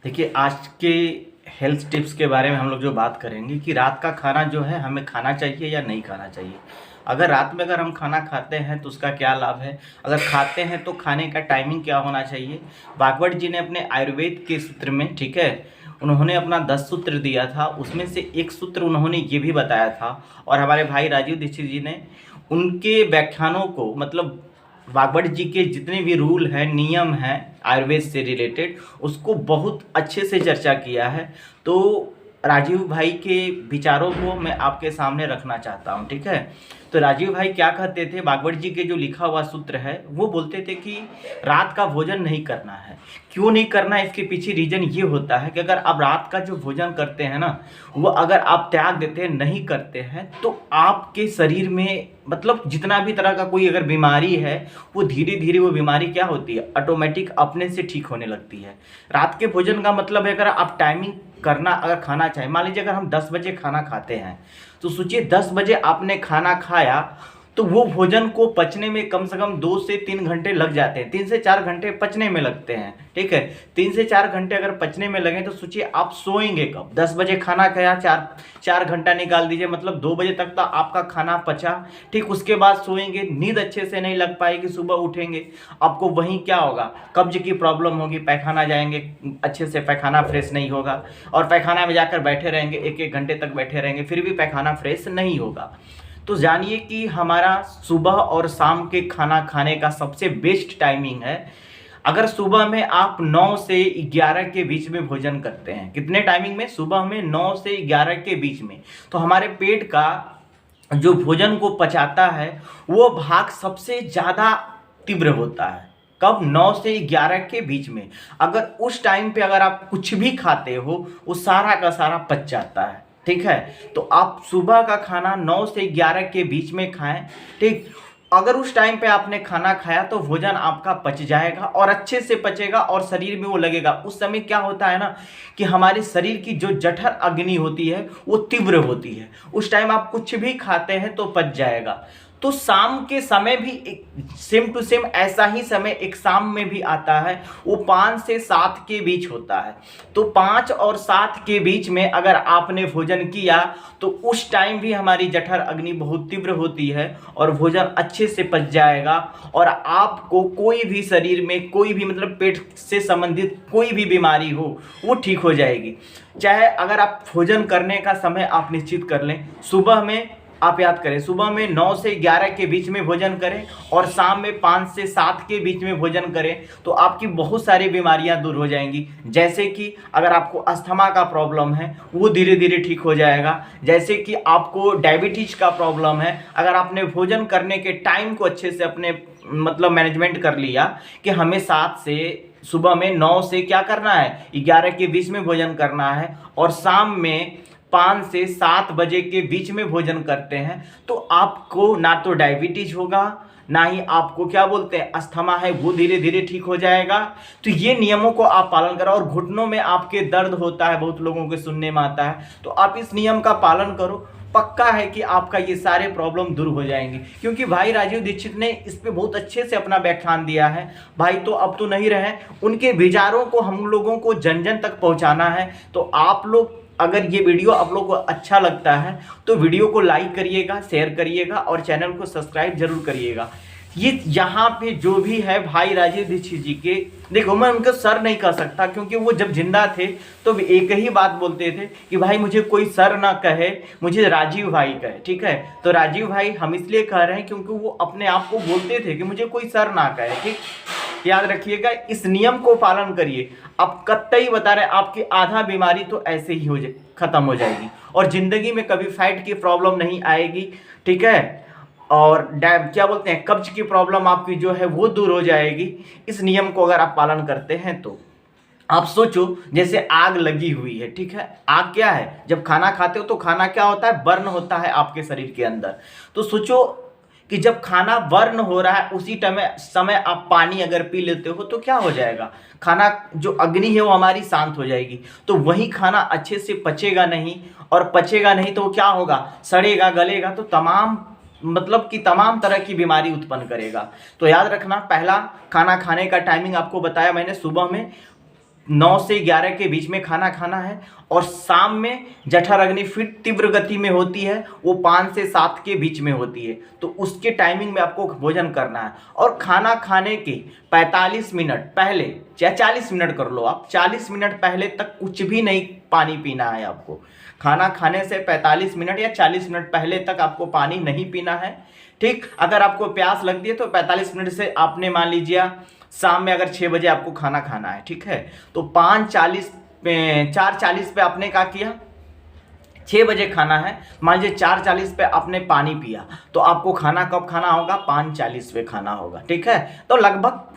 देखिए, आज के हेल्थ टिप्स के बारे में हम लोग जो बात करेंगे कि रात का खाना जो है हमें खाना चाहिए या नहीं खाना चाहिए। अगर रात में हम खाना खाते हैं तो उसका क्या लाभ है? अगर खाते हैं तो खाने का टाइमिंग क्या होना चाहिए? भागवत जी ने अपने आयुर्वेद के सूत्र में, ठीक है, उन्होंने अपना 10 सूत्र दिया था, उसमें से एक सूत्र उन्होंने ये भी बताया था। और हमारे भाई राजीव दीक्षित जी ने उनके व्याख्यानों को, मतलब भागवत जी के जितने भी रूल हैं, नियम हैं आयुर्वेद से रिलेटेड, उसको बहुत अच्छे से चर्चा किया है। तो राजीव भाई के विचारों को मैं आपके सामने रखना चाहता हूँ, ठीक है। तो राजीव भाई क्या कहते थे, भागवत जी के जो लिखा हुआ सूत्र है वो बोलते थे कि रात का भोजन नहीं करना है। क्यों नहीं करना है, इसके पीछे रीजन ये होता है कि अगर आप रात का जो भोजन करते हैं ना, वो अगर आप त्याग देते हैं, नहीं करते हैं, तो आपके शरीर में मतलब जितना भी तरह का कोई अगर बीमारी है, वो धीरे धीरे वो बीमारी क्या होती है, ऑटोमेटिक अपने से ठीक होने लगती है। रात के भोजन का मतलब है, अगर आप टाइमिंग करना अगर खाना चाहें, मान लीजिए अगर हम 10 बजे खाना खाते हैं, तो सोचिए 10 बजे आपने खाना खाया तो वो भोजन को पचने में कम से कम 2 से 3 घंटे लग जाते हैं, 3 से 4 घंटे पचने में लगते हैं, ठीक है। 3 से 4 घंटे अगर पचने में लगे तो सोचिए आप सोएंगे कब? 10 बजे खाना खाया, 4 घंटा निकाल दीजिए, मतलब 2 बजे तक तो आपका खाना पचा, ठीक। उसके बाद सोएंगे, नींद अच्छे से नहीं लग पाएगी, सुबह उठेंगे आपको वहीं क्या होगा, कब्ज की प्रॉब्लम होगी, पैखाना जाएंगे, अच्छे से पैखाना फ्रेश नहीं होगा, और पैखाना में जाकर बैठे रहेंगे, 1-1 घंटे तक बैठे रहेंगे, फिर भी पैखाना फ्रेश नहीं होगा। तो जानिए कि हमारा सुबह और शाम के खाना खाने का सबसे बेस्ट टाइमिंग है। अगर सुबह में आप 9 से 11 के बीच में भोजन करते हैं, कितने टाइमिंग में? सुबह में 9 से 11 के बीच में, तो हमारे पेट का जो भोजन को पचाता है वो भाग सबसे ज़्यादा तीव्र होता है। कब? 9 से 11 के बीच में। अगर उस टाइम पे अगर आप कुछ भी खाते हो, वो सारा का सारा पच जाता है, ठीक है। तो आप सुबह का खाना 9 से 11 के बीच में खाएं, ठीक। अगर उस टाइम पे आपने खाना खाया तो भोजन आपका पच जाएगा और अच्छे से पचेगा और शरीर में वो लगेगा। उस समय क्या होता है ना कि हमारे शरीर की जो जठर अग्नि होती है वो तीव्र होती है, उस टाइम आप कुछ भी खाते हैं तो पच जाएगा। तो शाम के समय भी एक सेम टू सेम ऐसा ही समय एक शाम में भी आता है, वो 5 से 7 के बीच होता है। तो 5 और 7 के बीच में अगर आपने भोजन किया तो उस टाइम भी हमारी जठर अग्नि बहुत तीव्र होती है और भोजन अच्छे से पच जाएगा, और आपको कोई भी शरीर में कोई भी मतलब पेट से संबंधित कोई भी बीमारी हो वो ठीक हो जाएगी। चाहे अगर आप भोजन करने का समय आप निश्चित कर लें, सुबह में आप याद करें, सुबह में 9 से 11 के बीच में भोजन करें और शाम में 5 से 7 के बीच में भोजन करें, तो आपकी बहुत सारी बीमारियां दूर हो जाएंगी। जैसे कि अगर आपको अस्थमा का प्रॉब्लम है वो धीरे धीरे ठीक हो जाएगा। जैसे कि आपको डायबिटीज का प्रॉब्लम है, अगर आपने भोजन करने के टाइम को अच्छे से अपने मतलब मैनेजमेंट कर लिया कि हमें 7 से सुबह में 9 से क्या करना है, 11 के बीच में भोजन करना है, और शाम में 5 से 7 बजे के बीच में भोजन करते हैं, तो आपको ना तो डायबिटीज होगा, ना ही आपको क्या बोलते हैं अस्थमा है वो धीरे धीरे ठीक हो जाएगा। तो ये नियमों को आप पालन करो। और घुटनों में आपके दर्द होता है, बहुत लोगों के सुनने में आता है, तो आप इस नियम का पालन करो, पक्का है कि आपका ये सारे प्रॉब्लम दूर हो जाएंगे। क्योंकि भाई राजीव दीक्षित ने इस पे बहुत अच्छे से अपना व्याख्यान दिया है। भाई तो अब तो नहीं रहे, उनके विचारों को हम लोगों को जन जन तक पहुंचाना है। तो आप लोग अगर ये वीडियो आप लोग को अच्छा लगता है तो वीडियो को लाइक करिएगा, शेयर करिएगा और चैनल को सब्सक्राइब जरूर करिएगा। ये यहाँ पे जो भी है भाई राजीव दीक्षित जी के, देखो मैं उनको सर नहीं कह सकता, क्योंकि वो जब जिंदा थे तो एक ही बात बोलते थे कि भाई मुझे कोई सर ना कहे, मुझे राजीव भाई कहे, ठीक है। तो राजीव भाई हम इसलिए कह रहे हैं क्योंकि वो अपने आप को बोलते थे कि मुझे कोई सर ना कहे, ठीक। याद रखिएगा, इस नियम को पालन करिए। अब कतई बता रहे आपकी आधा बीमारी तो ऐसे ही खत्म हो जाएगी, और जिंदगी में कभी फैट की प्रॉब्लम नहीं आएगी, ठीक है। और क्या बोलते हैं कब्ज की प्रॉब्लम आपकी जो है वो दूर हो जाएगी। इस नियम को अगर आप पालन करते हैं तो आप सोचो जैसे आग लगी हुई है, ठीक है। आग क्या है, जब खाना खाते हो तो खाना क्या होता है, बर्न होता है आपके शरीर के अंदर। तो सोचो कि जब खाना बर्न हो रहा है उसी समय आप पानी अगर पी लेते हो तो क्या हो जाएगा, खाना जो अग्नि है वो हमारी शांत हो जाएगी। तो वही खाना अच्छे से पचेगा नहीं, और पचेगा नहीं तो क्या होगा, सड़ेगा, गलेगा, तो तमाम मतलब कि तमाम तरह की बीमारी उत्पन्न करेगा। तो याद रखना, पहला खाना खाने का टाइमिंग आपको बताया मैंने, सुबह में 9 से 11 के बीच में खाना खाना है, और शाम में जठर अग्नि फिर तीव्र गति में होती है, वो 5 से 7 के बीच में होती है, तो उसके टाइमिंग में आपको भोजन करना है। और खाना खाने के 45 मिनट पहले या 40 मिनट कर लो आप, 40 मिनट पहले तक कुछ भी नहीं पानी पीना है आपको। खाना खाने से 45 मिनट या 40 मिनट पहले तक आपको पानी नहीं पीना है, ठीक। अगर आपको प्यास लगती है तो 45 मिनट से आपने मान लीजिए शाम में अगर 6 बजे आपको खाना खाना है, ठीक है, तो 4:40 पे आपने क्या किया, 6 बजे खाना है, मान लीजिए 4:40 पे आपने पानी पिया, तो आपको खाना कब खाना होगा, 5:40 पे खाना होगा, ठीक है। तो लगभग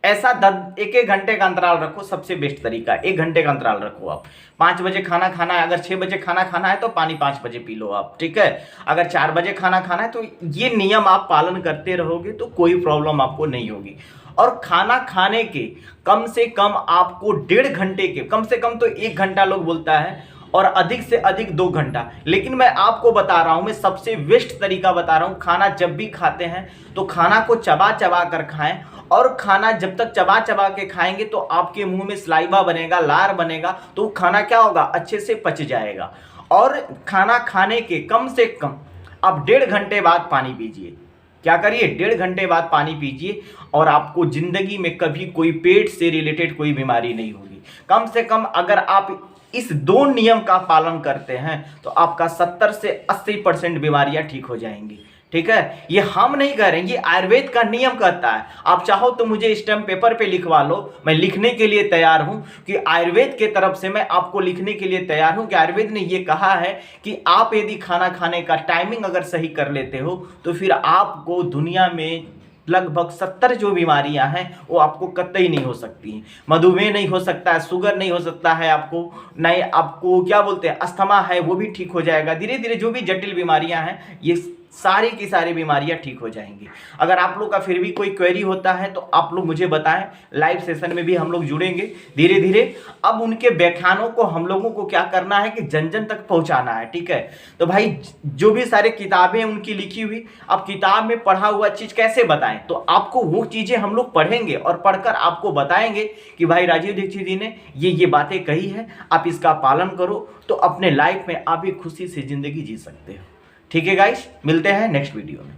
ऐसा 1-1 घंटे का अंतराल रखो, सबसे बेस्ट तरीका 1 घंटे का अंतराल रखो आप। 5 बजे खाना खाना है, अगर 6 बजे खाना खाना है तो पानी 5 बजे पी लो आप, ठीक है। अगर 4 बजे खाना खाना है तो ये नियम आप पालन करते रहोगे तो कोई प्रॉब्लम आपको नहीं होगी। और खाना खाने के कम से कम आपको 1.5 घंटे के, कम से कम तो 1 घंटा लोग बोलता है, और अधिक से अधिक 2 घंटा, लेकिन मैं आपको बता रहा हूं, मैं सबसे बेस्ट तरीका बता रहा हूं। खाना जब भी खाते हैं तो खाना को चबा चबा कर खाएं, और खाना जब तक चबा चबा के खाएंगे तो आपके मुंह में सलाइवा बनेगा, लार बनेगा, तो खाना क्या होगा, अच्छे से पच जाएगा। और खाना खाने के कम से कम आप 1.5 घंटे बाद पानी पीजिए। क्या करिए, 1.5 घंटे बाद पानी पीजिए, और आपको जिंदगी में कभी कोई पेट से रिलेटेड कोई बीमारी नहीं होगी। कम से कम अगर आप इस 2 नियम का पालन करते हैं तो आपका 70 से 80% बीमारियां ठीक हो जाएंगी, ठीक है। ये हम नहीं कह रहे हैं, ये आयुर्वेद का नियम कहता है। आप चाहो तो मुझे स्टैम्प पेपर पे लिखवा लो, मैं लिखने के लिए तैयार हूं कि आयुर्वेद के तरफ से मैं आपको लिखने के लिए तैयार हूं कि आयुर्वेद ने ये कहा है कि आप यदि खाना खाने का टाइमिंग अगर सही कर लेते हो तो फिर आपको दुनिया में लगभग 70 जो बीमारियां हैं वो आपको कतई नहीं हो सकती हैं। मधुमेह नहीं हो सकता है, शुगर नहीं हो सकता है आपको, नहीं आपको क्या बोलते हैं अस्थमा है वो भी ठीक हो जाएगा। धीरे धीरे जो भी जटिल बीमारियां हैं ये सारी की सारी बीमारियां ठीक हो जाएंगी। अगर आप लोग का फिर भी कोई क्वेरी होता है तो आप लोग मुझे बताएं, लाइव सेशन में भी हम लोग जुड़ेंगे धीरे धीरे। अब उनके व्याख्यानों को हम लोगों को क्या करना है कि जन जन तक पहुंचाना है, ठीक है। तो भाई जो भी सारे किताबें उनकी लिखी हुई, अब किताब में पढ़ा हुआ चीज कैसे बताएं, तो आपको वो चीजें हम लोग पढ़ेंगे और पढ़कर आपको बताएंगे कि भाई राजीव दीक्षित जी ने ये बातें कही है, आप इसका पालन करो तो अपने लाइफ में आप भी खुशी से जिंदगी जी सकते हो। ठीक है गाइस, मिलते हैं नेक्स्ट वीडियो में।